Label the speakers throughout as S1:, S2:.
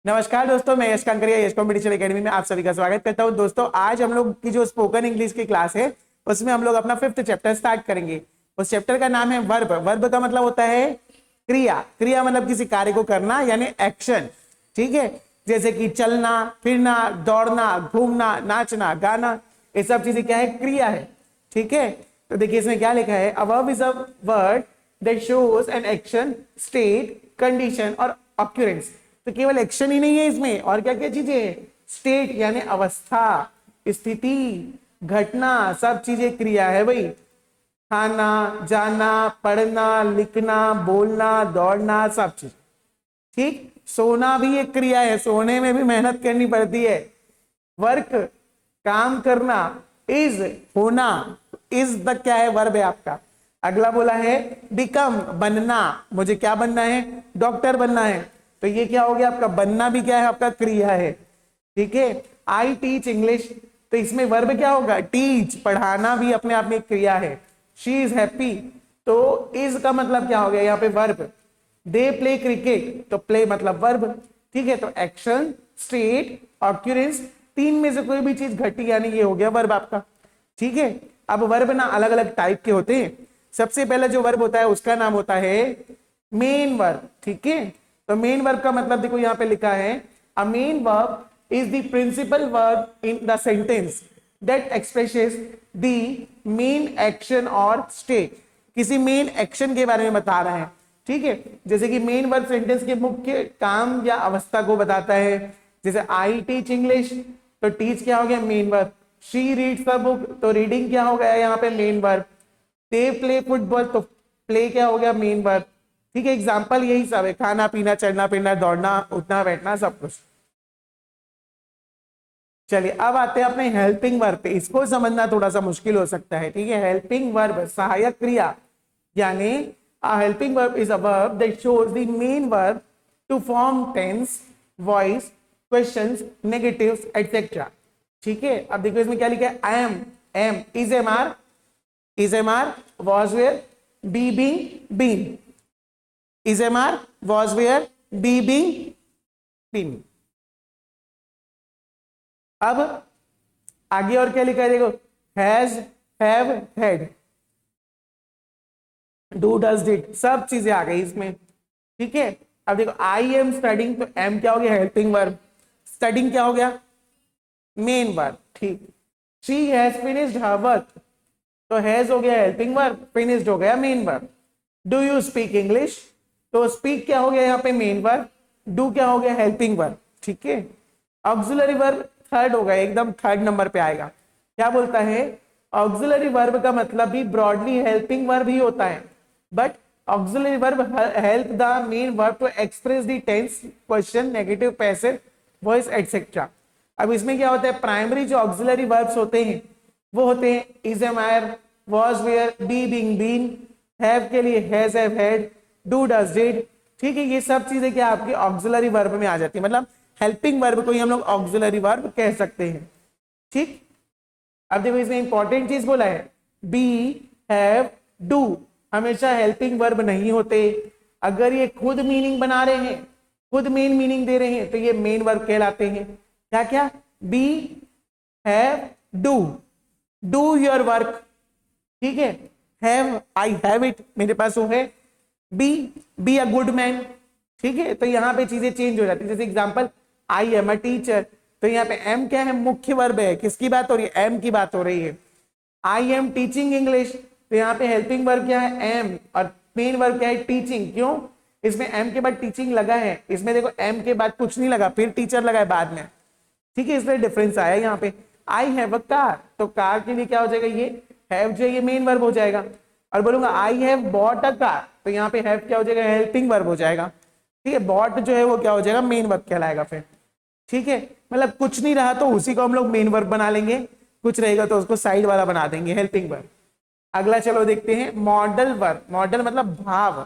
S1: नमस्कार दोस्तों, मैं यश कांकरिया यश कॉम्पिटिशन एकेडमी में आप सभी का स्वागत करता हूं। दोस्तों, आज हम लोग की जो स्पोकन इंग्लिश की क्लास है उसमें हम लोग अपना 5th चैप्टर स्टार्ट करेंगे। उस चैप्टर का नाम है वर्ब। वर्ब का मतलब होता है क्रिया। क्रिया मतलब किसी कार्य को करना यानी एक्शन। ठीक है, जैसे कि चलना, फिरना, दौड़ना, घूमना, नाचना, गाना, ये सब चीजें क्या है? क्रिया है। ठीक है, तो देखिए इसमें क्या लिखा है। A verb is a word that shows an action, state, condition और ऑक्यूरेंस। तो केवल एक्शन ही नहीं है इसमें, और क्या क्या चीजें हैं? स्टेट यानी अवस्था, स्थिति, घटना, सब चीजें क्रिया है भाई। खाना, जाना, पढ़ना, लिखना, बोलना, दौड़ना, सब चीज। ठीक, सोना भी एक क्रिया है, सोने में भी मेहनत करनी पड़ती है। वर्क, काम करना, इज, होना, इज द क्या है? वर्ब है आपका। अगला बोला है बिकम, बनना। मुझे क्या बनना है? डॉक्टर बनना है। तो ये क्या हो गया आपका? बनना भी क्या है? आपका क्रिया है। ठीक है, आई टीच इंग्लिश, तो इसमें वर्ब क्या होगा? टीच, पढ़ाना भी अपने आप में एक क्रिया है। शी इज हैप्पी, तो इज का मतलब क्या हो गया यहाँ पे? वर्ब। दे प्ले क्रिकेट, तो प्ले मतलब वर्ब। ठीक है, तो एक्शन, स्टेट, ऑक्यूरेंस, तीन में से कोई भी चीज घटी यानी ये हो गया वर्ब आपका। ठीक है, अब वर्ब ना अलग अलग टाइप के होते हैं। सबसे पहला जो वर्ब होता है उसका नाम होता है मेन वर्ब। ठीक है, तो मेन वर्ब का मतलब देखो यहाँ पे लिखा है, a main verb is the principal verb in the sentence that expresses the main action और स्टेट। किसी मेन एक्शन के बारे में बता रहा है। ठीक है, जैसे कि मेन वर्ब सेंटेंस के मुख्य काम या अवस्था को बताता है। जैसे आई टीच इंग्लिश, तो टीच क्या हो गया? Main verb. She reads the book, तो रीडिंग क्या हो गया यहाँ पे? Main verb. They play football, तो प्ले क्या हो गया? Main verb. ठीक है, एग्जाम्पल यही सब है, खाना पीना, चढ़ना फिरना, दौड़ना, उठना बैठना, सब कुछ। चलिए अब आते हैं अपने हेल्पिंग वर्ब पे। इसको समझना थोड़ा सा मुश्किल हो सकता है। ठीक है, हेल्पिंग वर्ब सहायक क्रिया, यानी a helping verb is a verb that shows the main verb to form tense, voice, questions, negatives, etc. ठीक है, अब देखो इसमें क्या लिखा है? I am, am, is am are, was where, be being, been, is am are, was where, be being, been। अब आगे और क्या लिखा है देखो, has, have, had, do, does, did, सब चीजें आ गई इसमें। ठीक है, अब देखो आई एम स्टडिंग, तो एम क्या हो गया? Helping verb. स्टडिंग क्या हो गया? Main verb. ठीक, she has finished her work, तो हैज हो गया हेल्पिंग वर्ब, फिनिश्ड हो गया main verb. Do you speak English, तो स्पीक क्या हो गया यहाँ पे? Main verb. डू क्या हो गया? Helping verb. ठीक है, ऑक्सिलरी वर्ब थर्ड होगा, एकदम थर्ड नंबर पे आएगा। क्या बोलता है? ऑक्सिलरी वर्ब का मतलब भी ब्रॉडली हेल्पिंग वर्ब ही होता है, but auxiliary verb help the main verb to express the tense, question, negative, passive, voice etcetera. अब इसमें क्या होता है? प्राइमरी जो ऑक्सिलरी वर्ब्स होते हैं वो होते हैं is, am, are, was, were, be, being, been, have के लिए has, have, had, do, does, did. ठीक है, ये सब चीजें क्या आपकी ऑक्सिलरी वर्ब में आ जाती है, मतलब हेल्पिंग वर्ब को ही हम लोग ऑक्सिलरी वर्ब कह सकते हैं। ठीक, अब देखो इसमें इंपॉर्टेंट चीज बोला है, बी, हैव, डू हमेशा हेल्पिंग वर्ब नहीं होते। अगर ये खुद मीनिंग बना रहे हैं, खुद मेन मीनिंग दे रहे हैं, तो ये मेन वर्ब कहलाते हैं। क्या क्या? Be, have, do, do your work. ठीक है, हैव, आई हैव इट, मेरे पास वो है। Be a good man. ठीक है, तो यहाँ पे चीजें चेंज हो जाती है। जैसे example, I am a teacher, तो यहाँ पे एम क्या है? मुख्य वर्ब है। किसकी बात हो रही है? एम की बात हो रही है। आई एम टीचिंग इंग्लिश, तो यहाँ पे हेल्पिंग वर्ब क्या है? एम, और मेन वर्ब क्या है? टीचिंग। क्यों? इसमें एम के बाद टीचिंग लगा है, इसमें देखो एम के बाद कुछ नहीं लगा, फिर टीचर लगा है बाद में। ठीक है, इसलिए डिफरेंस आया यहाँ पे। आई हैव अ कार, तो कार के लिए क्या हो जाएगा? ये हैव जो है ये मेन वर्ब हो जाएगा। और बोलूंगा I have bought a car, तो यहाँ पे हैव क्या हो जाएगा? हेल्पिंग वर्ब हो जाएगा। ठीक है, बॉट जो है वो क्या हो जाएगा? मेन वर्ब कहलाएगा फिर। ठीक है, मतलब कुछ नहीं रहा तो उसी को हम लोग मेन वर्ब बना लेंगे, कुछ रहेगा तो उसको साइड वाला बना देंगे, हेल्पिंग वर्ब। अगला चलो देखते हैं मॉडल वर्ब। मॉडल मतलब भाव,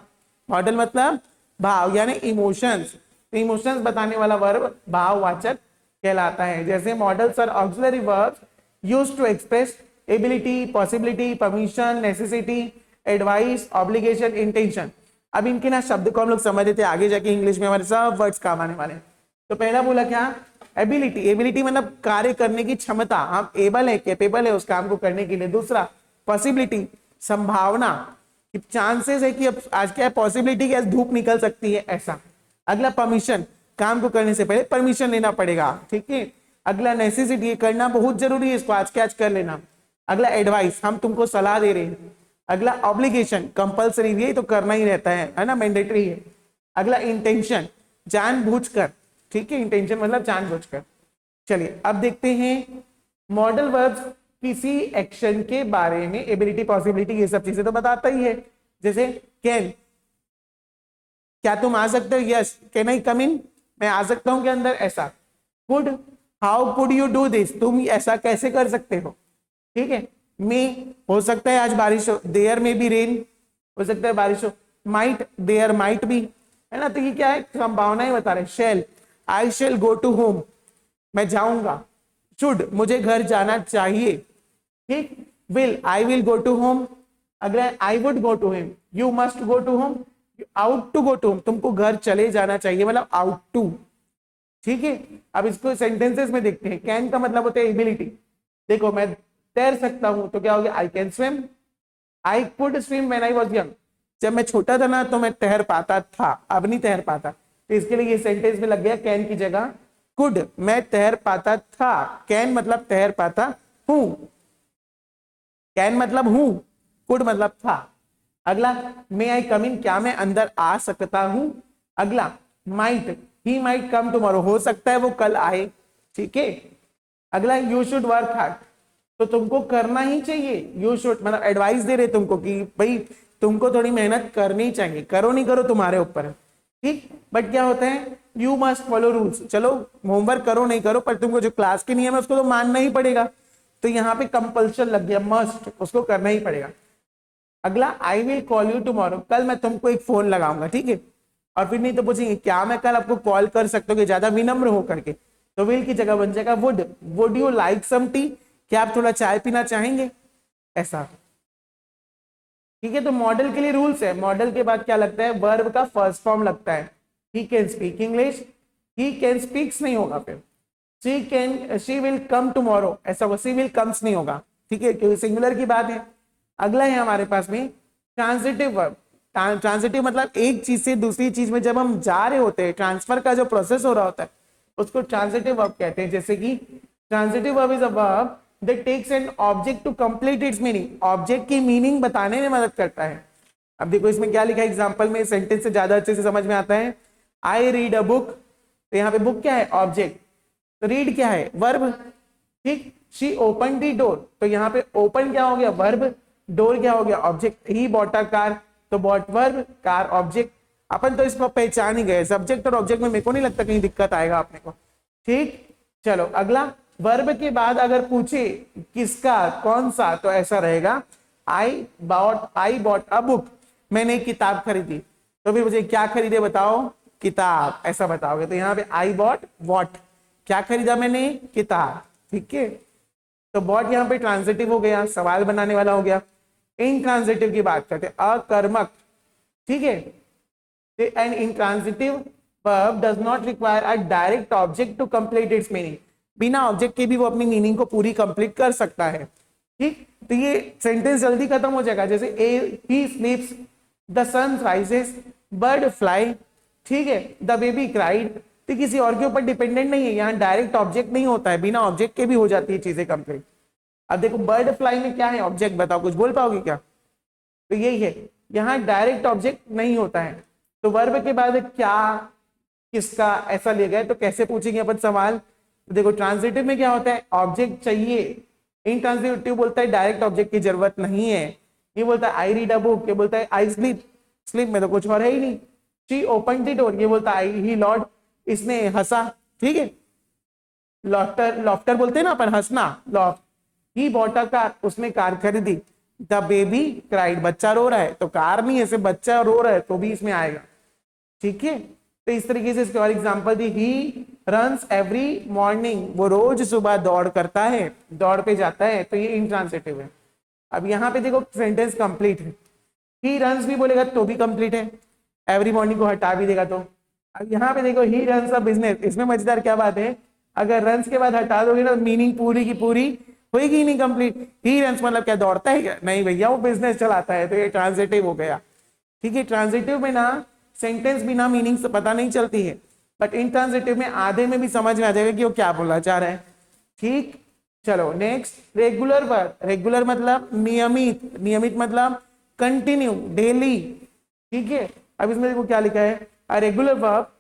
S1: मॉडल मतलब भाव यानी इमोशंस। तो इमोशंस बताने वाला वर्ब भाववाचक कहलाता है। जैसे modals are auxiliary verbs used to express ability, possibility, permission, necessity, advice, obligation, intention. अब इनके ना शब्द को हम लोग समझ लेते हैं, आगे जाके इंग्लिश में हमारे सब वर्ड्स काम आने वाले हैं। तो पहला बोला क्या, एबिलिटी, एबिलिटी मतलब कार्य करने की क्षमता, हम एबल है, कैपेबल है उस काम को करने के लिए। दूसरा पॉसिबिलिटी, संभावना, चांसेस है कि अब आज क्या है, पॉसिबिलिटी की धूप निकल सकती है ऐसा। अगला परमिशन, काम को करने से पहले परमिशन लेना पड़ेगा, ठीक है। अगला नेसेसिटी, करना बहुत जरूरी है इसको, आज के आज कर लेना। अगला एडवाइस, हम तुमको सलाह दे रहे हैं। अगला ऑब्लिगेशन, कंपल्सरी, ये तो करना ही रहता है ना, मैंडेटरी है। अगला इंटेंशन, जानबूझकर, ठीक है, इंटेंशन मतलब जानबूझकर। चलिए अब देखते हैं मॉडल वर्ब्स किसी एक्शन के बारे में, एबिलिटी, पॉसिबिलिटी, ये सब चीजें तो बताता ही है। जैसे कैन, क्या तुम आ सकते हो, यस, कैन आई कम इन, मैं आ सकता हूं के अंदर, ऐसा। Could, how could you do this, तुम ऐसा कैसे कर सकते हो, ठीक है। मे, हो सकता है आज बारिश हो, देयर में भी रेन, हो सकता है बारिश हो। माइट, देयर माइट बी, है ना, तो ये क्या है, संभावनाएं बता रहे। Shall, I shall go to home, मैं जाऊंगा। शुड, मुझे घर जाना चाहिए, ठीक। Will, I will go to home. अगला I would go to him, you must go to home. Ought to go to home, तुमको घर चले जाना चाहिए, मतलब आउट टू, ठीक है। अब इसको सेंटेंसेस में देखते हैं। कैन का मतलब होता है एबिलिटी, देखो मैं तैर सकता हूं तो क्या हो गया, I can swim. I could swim when I was young, जब मैं छोटा था ना तो मैं तैर पाता था, अब नहीं तैर पाता, तो इसके लिए ये सेंटेंस में लग गया कैन की जगह कुड, मैं तैर पाता था। कैन मतलब तैर पाता हूं, कैन मतलब हूं, कुड मतलब था। अगला मे आई कम इन, क्या मैं अंदर आ सकता हूं। अगला might, he might come tomorrow, हो सकता है वो कल आए, ठीक है। अगला यू शुड वर्क हार्ड, तो तुमको करना ही चाहिए। यू शुड मतलब एडवाइस दे रहे तुमको कि भाई तुमको थोड़ी मेहनत करनी चाहिए, करो नहीं करो तुम्हारे ऊपर है, ठीक। बट क्या होता है, यू मस्ट फॉलो रूल्स, चलो होमवर्क करो नहीं करो पर तुमको जो क्लास के नियम है उसको तो मानना ही पड़ेगा। तो यहाँ पे कंपल्शन लग गया, मस्ट, उसको करना ही पड़ेगा। अगला I will call you tomorrow, कल मैं तुमको एक फोन लगाऊंगा, ठीक है। और फिर नहीं तो पूछेंगे क्या मैं कल आपको कॉल कर सकता हूँ, ज्यादा विनम्र हो करके, तो विल की जगह बन जाएगा would. Would you like some tea, क्या आप थोड़ा चाय पीना चाहेंगे, ऐसा, ठीक है। तो मॉडल के लिए रूल्स है। मॉडल के बाद क्या लगता है, वर्ब का फर्स्ट फॉर्म लगता है। He can speak English, he can speaks नहीं होगा, फिर she can, she will come tomorrow, ऐसा होगा, शी विल कम्स नहीं होगा, ठीक है, क्योंकि सिंगुलर की बात है। अगला है हमारे पास में ट्रांजिटिव वर्ब। ट्रांजिटिव मतलब एक चीज से दूसरी चीज में जब हम जा रहे होते हैं, ट्रांसफर का जो प्रोसेस हो रहा होता है उसको ट्रांजिटिव वर्ब कहते हैं। जैसे कि transitive verb is a verb that takes an object to complete its meaning, object की मीनिंग बताने में मदद करता है। अब देखो इसमें क्या लिखा है, एग्जांपल में सेंटेंस से ज्यादा अच्छे से समझ में आता है। आई रीड अ बुक, तो यहाँ पे बुक क्या है, ऑब्जेक्ट, तो रीड क्या है, वर्ब, ठीक। शी ओपन दी डोर, तो यहाँ पे ओपन क्या हो गया, वर्ब, डोर क्या हो गया, object. He bought a car, तो बॉट वर्ब, कार ऑब्जेक्ट। अपन तो इसको पहचान ही गए, सब्जेक्ट और ऑब्जेक्ट में मेरे को नहीं लगता कहीं दिक्कत आएगा अपने को, ठीक। चलो अगला, वर्ब के बाद अगर पूछे किसका, कौन सा, तो ऐसा रहेगा आई बॉट अ बुक, मैंने एक किताब खरीदी। तो फिर मुझे क्या खरीदे बताओ, किताब, ऐसा बताओगे। तो यहाँ पे आई बॉट वॉट, क्या खरीदा मैंने, किताब, ठीक है। तो बॉट यहाँ पे ट्रांजिटिव हो गया, सवाल बनाने वाला हो गया। इनट्रांजिटिव की बात करते हैं, अकर्मक, ठीक है। And intransitive verb does not require a direct object to complete its meaning, बिना ऑब्जेक्ट के भी वो अपनी मीनिंग को पूरी कंप्लीट कर सकता है, ठीक। तो ये सेंटेंस जल्दी खत्म हो जाएगा। जैसे ए he sleeps, the sun rises, bird fly, ठीक है, द बेबी क्राइड। तो किसी और के ऊपर डिपेंडेंट नहीं है, यहाँ डायरेक्ट ऑब्जेक्ट नहीं होता है, बिना ऑब्जेक्ट के भी हो जाती है चीजें कंप्लीट। अब देखो बर्ड फ्लाई में क्या है, ऑब्जेक्ट, बताओ कुछ बोल पाओगे क्या, तो यही है, यहाँ डायरेक्ट ऑब्जेक्ट नहीं होता है। तो वर्ब के बाद क्या, किसका, ऐसा ले गए तो कैसे पूछेंगे अपन सवाल। तो देखो ट्रांजिटिव में क्या होता है, ऑब्जेक्ट चाहिए। इनट्रांजिटिव बोलता है डायरेक्ट ऑब्जेक्ट की जरूरत नहीं है। ये बोलता है आई रीड अ बुक, ये बोलता है आई स्लीप, स्लीप में तो कुछ और है ही नहीं। शी ओपन द डोर, ये बोलता है आई ही लॉर्ड, इसने हंसा, ठीक है। लॉफ्टर, लॉफ्टर बोलते हैं ना अपन, हंसना, loft. He bought a car, उसने कार खरीदी। द बेबी क्राइड, बच्चा रो रहा है, तो कार नहीं है, सिर्फ बच्चा रो रहा है तो भी इसमें आएगा, ठीक है। तो इस तरीके से इसके और example the, he runs every morning, वो रोज सुबह दौड़ करता है, दौड़ पे जाता है, तो ये इंट्रांसिटिव है। अब यहाँ पे देखो सेंटेंस कंप्लीट है, ही रन्स भी बोलेगा तो भी कंप्लीट है, एवरी मॉर्निंग को हटा भी देगा तो, अब यहाँ पे देखो ही रन्स अ बिजनेस, इसमें मजेदार क्या बात है, अगर रन्स के बाद हटा दोगे ना मीनिंग पूरी की पूरी होगी ही नहीं कंप्लीट। ही रन्स मतलब क्या, दौड़ता है क्या, नहीं भैया वो बिजनेस चलाता है, तो ये ट्रांजिटिव हो गया। ठीक है, ट्रांजिटिव में ना सेंटेंस बिना मीनिंग से पता नहीं चलती है, बट इंट्रांजिटिव में आधे में भी समझ में आ जाएगा कि वो क्या बोलना चाह रहा है। ठीक, चलो नेक्स्ट रेगुलर वर्ब। रेगुलर मतलब नियमित, नियमित मतलब कंटिन्यू, डेली। ठीक है, अब इसमें देखो क्या लिखा है, a regular verb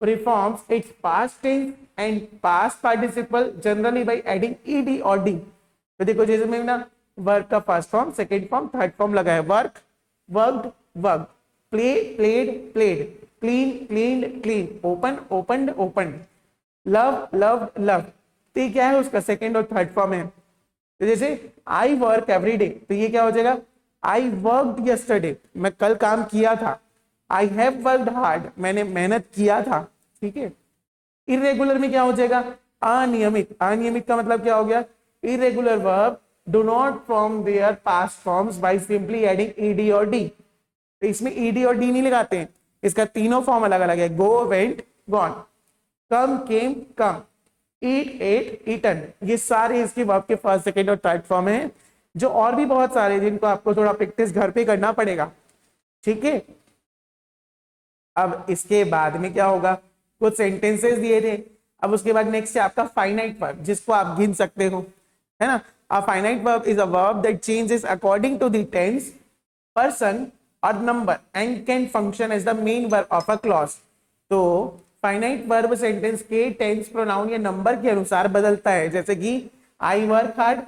S1: performs its past tense and past participle generally by adding ed or d। तो देखो जैसे मैं ना वर्क का first form, second form, third form लगा है, work, worked, work, play, played, played, clean, cleaned, clean, open, opened, opened, love, loved, loved. तो ये क्या है, उसका सेकेंड और थर्ड फॉर्म है। तो जैसे आई वर्क एवरी डे, तो ये क्या हो जाएगा, आई वर्कड यस्टरडे, मैं कल काम किया था। आई हैव वर्कड हार्ड, मैंने मेहनत किया था। ठीक है, इरेगुलर में क्या हो जाएगा, अनियमित। अनियमित का मतलब क्या हो गया, irregular verb do not form there past forms by simply adding ED और डी। तो इसमें ईडी और डी नहीं लगाते हैं, इसका तीनों फॉर्म अलग अलग है, गो, वेंट, गॉन, कम, केम, कम, ईट, एट, ईटन, ये सारे इसके वर्ब के फर्स्ट, सेकेंड और थर्ड फॉर्म है, जो और भी बहुत सारे जिनको आपको थोड़ा प्रैक्टिस घर पे करना पड़ेगा। ठीक है, अब इसके बाद में क्या होगा, कुछ सेंटेंसेस दिए थे। अब उसके बाद नेक्स्ट है आपका फाइनाइट वर्ब, जिसको आप गिन सकते हो, है ना। A finite verb is a verb that changes according to the tense, person और number and can function as the main verb of a clause. तो फाइनाइट वर्ब सेंटेंस के टेंस, प्रोनाउन या नंबर के अनुसार बदलता है, जैसे कि आई वर्क हार्ड,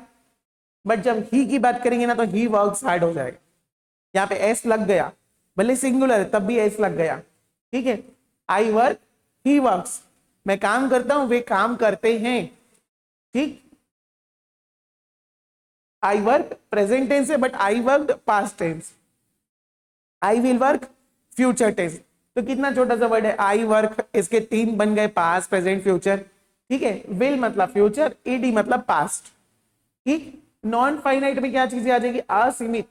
S1: बट जब ही की बात करेंगे ना तो ही वर्क्स हार्ड हो जाएगा, यहाँ पे एस लग गया, भले सिंगुलर है तब भी एस लग गया। ठीक है, आई वर्क, ही वर्क्स, मैं काम करता हूं, वे काम करते हैं। ठीक, आई वर्क प्रेजेंट टेंस है, but I work past tense. I will work future tense. तो कितना छोटा सा वर्ड है, आई वर्क, इसके तीन बन गए, पास्ट, प्रेजेंट, फ्यूचर। ठीक है, विल मतलब फ्यूचर, ईडी मतलब पास्ट। ठीक, नॉन फाइनाइट में क्या चीजें आ जाएगी, असीमित।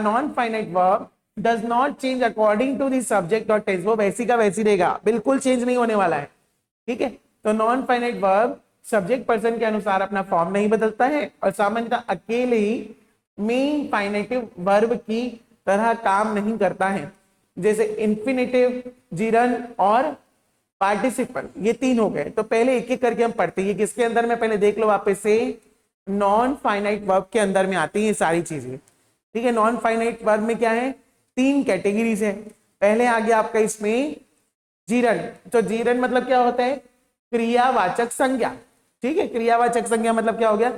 S1: Non finite verb does not change according to the subject और टेंस, वो वैसी का वैसी रहेगा, बिल्कुल चेंज नहीं होने वाला है। ठीक है, तो non finite verb subject person के अनुसार अपना फॉर्म नहीं बदलता है, और सामान्यतः अकेले ही मेन फाइनेटिव वर्ब की तरह काम नहीं करता है। जैसे इन्फिनेटिव, जिरन और पार्टिसिपल, ये तीन हो गए। तो पहले एक एक करके हम पढ़ते हैं, किसके अंदर में पहले देख लो वापस से, नॉन फाइनाइट वर्ब के अंदर में आती है सारी चीजें। ठीक है, नॉन फाइनाइट वर्ब में क्या है, तीन कैटेगरीज है। पहले आ गया आपका इसमें जीरन। तो जीरन मतलब क्या होता है, क्रियावाचक संज्ञा। ठीक है, क्रियावाचक संज्ञा मतलब क्या हो गया,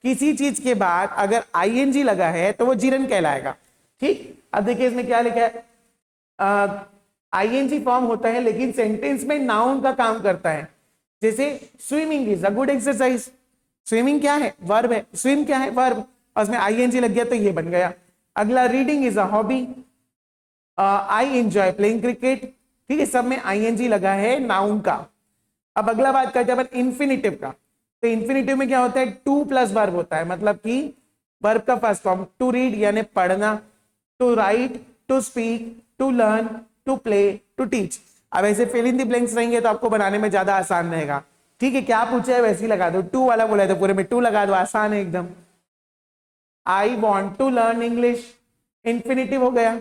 S1: किसी चीज के बाद अगर आईएनजी लगा है तो वो जीरन कहलाएगा। ठीक, अब देखिए इसमें क्या लिखा है, आईएनजी फॉर्म होता है लेकिन सेंटेंस में नाउन का काम करता है। जैसे swimming is a good exercise, swimming क्या है, वर्ब है, स्विम क्या है, वर्ब, और उसमें आईएनजी लग गया तो ये बन गया। अगला reading is a hobby, I enjoy playing cricket. ठीक है, सब में आईएनजी लगा है नाउन का। अब अगला बात करते हैं अपन इन्फिनेटिव का। तो इन्फिनेटिव में क्या होता है, टू प्लस वर्ब होता है, मतलब कि वर्ब का फर्स्ट फॉर्म टू रीड यानी पढ़ना, to write, to speak, to learn, to play, to teach. अब ऐसे फिल इन द ब्लैंक्स रहेंगे तो आपको बनाने में ज्यादा आसान रहेगा। ठीक है, क्या पूछा है वैसे ही लगा दो, टू वाला बोला है तो पूरे में टू लगा दो, आसान है एकदम। I want to learn English, infinitive हो गया।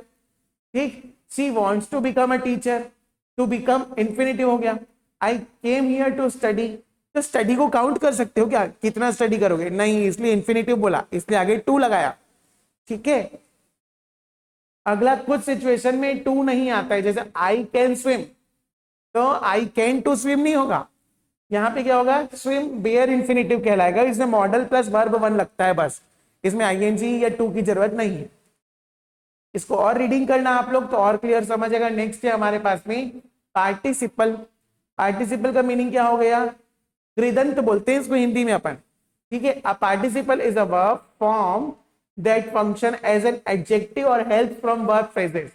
S1: ठीक, she wants to become a teacher, to become infinitive हो गया। I came here to study, तो स्टडी को काउंट कर सकते हो क्या, कितना स्टडी करोगे, नहीं, इसलिए इन्फिनेटिव बोला, इसलिए आगे टू लगाया। ठीक है, अगला कुछ सिचुएशन में टू नहीं आता है, जैसे आई कैन स्विम, तो आई कैन टू स्विम नहीं होगा, यहाँ पे क्या होगा, स्विम बेयर इन्फिनेटिव कहलाएगा, इसमें मॉडल प्लस वर्ब वन लगता है बस, इसमें आईएनजी या टू की जरूरत नहीं है। इसको और रीडिंग करना आप लोग तो और क्लियर समझेगा। नेक्स्ट है हमारे पास में पार्टिसिपल। पार्टिसिपल का मीनिंग क्या हो गया, कृदंत बोलते हैं इसको हिंदी में अपन। ठीक है, a participle is a verb form that function as an adjective और हेल्प फ्रॉम वर्ब फ्रेजेस।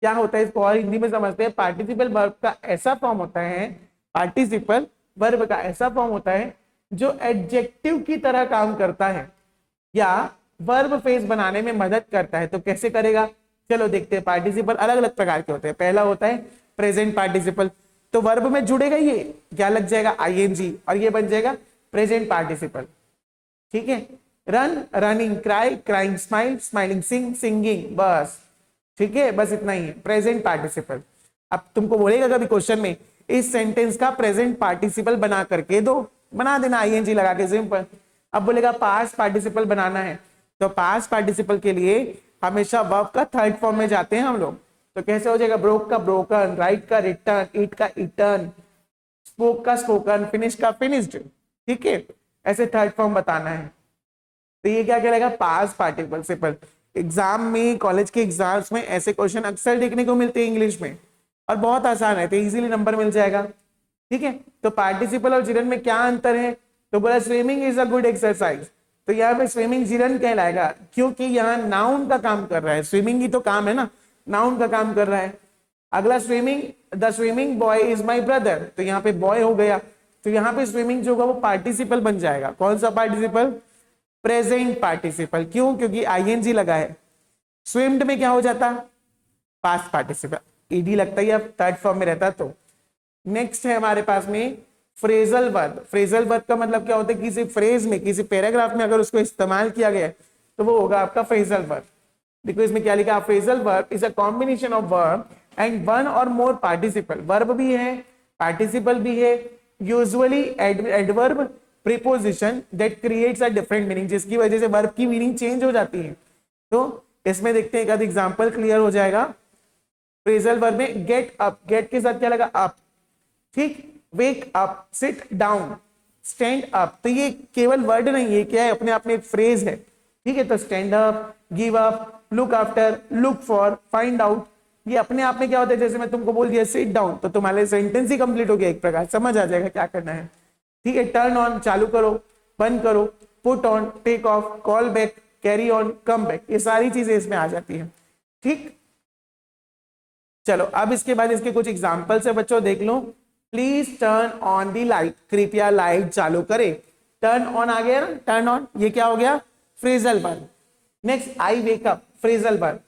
S1: क्या होता है इसको और हिंदी में समझते हैं, पार्टिसिपल वर्ब का ऐसा फॉर्म होता है, पार्टिसिपल वर्ब का ऐसा फॉर्म होता है जो एडजेक्टिव की तरह काम करता है या वर्ब फ्रेज बनाने में मदद करता है। तो कैसे करेगा, चलो देखते हैं। पार्टिसिपल अलग अलग प्रकार के होते हैं। पहला होता है प्रेजेंट पार्टिसिपल, तो वर्ब में जुड़ेगा ये, क्या लग जाएगा आईएनजी, और ये बन जाएगा प्रेजेंट पार्टिसिपल। ठीक है, run running, cry crying, smile smiling, sing singing, बस। ठीक है, बस इतना ही है प्रेजेंट पार्टिसिपल। अब तुमको बोलेगा कभी क्वेश्चन में इस सेंटेंस का प्रेजेंट पार्टिसिपल बना करके दो, बना देना आईएनजी लगा के, सिंपल। अब बोलेगा पास्ट पार्टिसिपल बनाना है, तो पास्ट पार्टिसिपल के लिए हमेशा वर्ब का थर्ड फॉर्म में जाते हैं हम लोग। तो कैसे हो जाएगा, ब्रोक का ब्रोकन, राइट का रिटर्न, ईट का ईटन, स्पोक का स्पोकन, फिनिश का फिनिश्ड। ठीक है, ऐसे थर्ड फॉर्म बताना है। तो ये क्या कहलाएगा, पास्ट पार्टिसिपल। एग्जाम में, कॉलेज के एग्जाम्स में ऐसे क्वेश्चन अक्सर देखने को मिलते हैं इंग्लिश में, और बहुत आसान है, तो इजीली नंबर मिल जाएगा। ठीक है, तो पार्टिसिपल और जिरन में क्या अंतर है, तो बोला swimming is a good exercise, तो यहाँ पे स्विमिंग जिरन कहलाएगा, क्योंकि यहाँ नाउन का काम कर रहा है, स्विमिंग ही तो काम है ना, नाउन का काम कर रहा है। अगला swimming, the swimming boy is my brother, तो यहाँ पे बॉय हो गया, तो यहाँ पे स्विमिंग जो होगा वो पार्टिसिपल बन जाएगा। कौन सा पार्टिसिपल, प्रेजेंट पार्टिसिपल, क्यों, क्योंकि आईएनजी लगा है। स्विम्ड में क्या हो जाता, पास्ट पार्टिसिपल, ईडी लगता है, अब थर्ड फॉर्म में रहता। तो नेक्स्ट है हमारे पास में फ्रेजल वर्ब। फ्रेजल वर्ब का मतलब क्या होता है, किसी फ्रेज में, किसी पैराग्राफ में अगर उसको इस्तेमाल किया गया तो वो होगा आपका फ्रेजल वर्ब। देखो इसमें क्या लिखा, phrasal verb is a combination of verb and one और मोर पार्टिसिपल। वर्ब भी है, पार्टिसिपल भी है, usually adverb preposition that creates a different meaning, जिसकी वजह से वर्ब की मीनिंग चेंज हो जाती है। तो इसमें देखते हैं, एक आध एग्जांपल क्लियर हो जाएगा। फ्रेजल वर्ब में गेट अप, गेट के साथ क्या लगा, अप। ठीक, wake up, sit down, stand up, तो ये केवल वर्ड नहीं है, क्या है, अपने आप में एक फ्रेज है। ठीक है, तो stand up, give up, look after, look for, find out, ये अपने आप में क्या होता है, जैसे मैं तुमको बोल दिया सिट डाउन, तो तुम्हारे सेंटेंस ही कंप्लीट हो गया, एक प्रकार समझ आ जाएगा क्या करना है। ठीक है, टर्न ऑन, चालू करो, बंद करो, put on, take off, call back, carry on, come back, ये सारी चीजें इसमें आ जाती है। ठीक, चलो अब इसके बाद इसके कुछ एग्जाम्पल से बच्चों देख लो। Please turn on the light, कृपया लाइट चालू करें। टर्न ऑन आ गया ना, टर्न ऑन, ये क्या हो गया, phrasal verb. Next, I wake up, phrasal verb.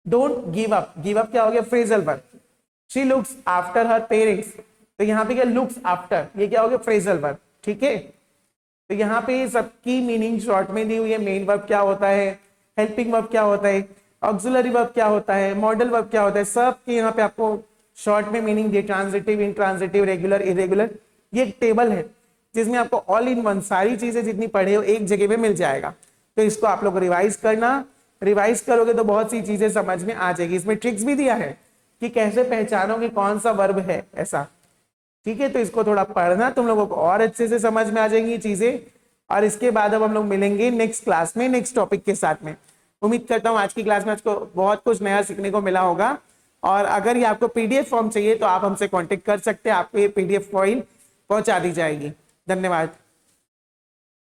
S1: Don't give up, give up क्या हो गया, phrasal verb. She looks after her parents, तो यहाँ पे क्या, लुक्स आफ्टर, ये क्या हो गया, फ्रेजल वर्ब। ठीक है, तो यहाँ पे सबकी मीनिंग शॉर्ट में दी हुई है। मेन वर्ब क्या होता है, हेल्पिंग वर्ब क्या होता है, ऑक्सिलरी वर्ब क्या होता है, मॉडल वर्ब क्या होता है, सब के यहाँ पे आपको शॉर्ट में मीनिंग दी, ट्रांजिटिव, इंट्रांजिटिव, रेगुलर, इरेगुलर। ये एक टेबल है जिसमें आपको ऑल इन वन सारी चीजें जितनी पढ़े हो एक जगह पे मिल जाएगा। तो इसको आप लोग रिवाइज करना, रिवाइज करोगे तो बहुत सी चीजें समझ में आ जाएगी। इसमें ट्रिक्स भी दिया है कि कैसे पहचानोगे कौन सा वर्ब है ऐसा। ठीक है, तो इसको थोड़ा पढ़ना, तुम लोगों को और अच्छे से समझ में आ जाएंगी ये चीजें। और इसके बाद अब हम लोग मिलेंगे नेक्स्ट क्लास में नेक्स्ट टॉपिक के साथ में। उम्मीद करता हूँ आज की क्लास में आपको बहुत कुछ नया सीखने को मिला होगा। और अगर ये आपको पीडीएफ फॉर्म चाहिए तो आप हमसे कांटेक्ट कर सकते हैं, आपको ये पीडीएफ फाइल पहुंचा दी जाएगी। धन्यवाद।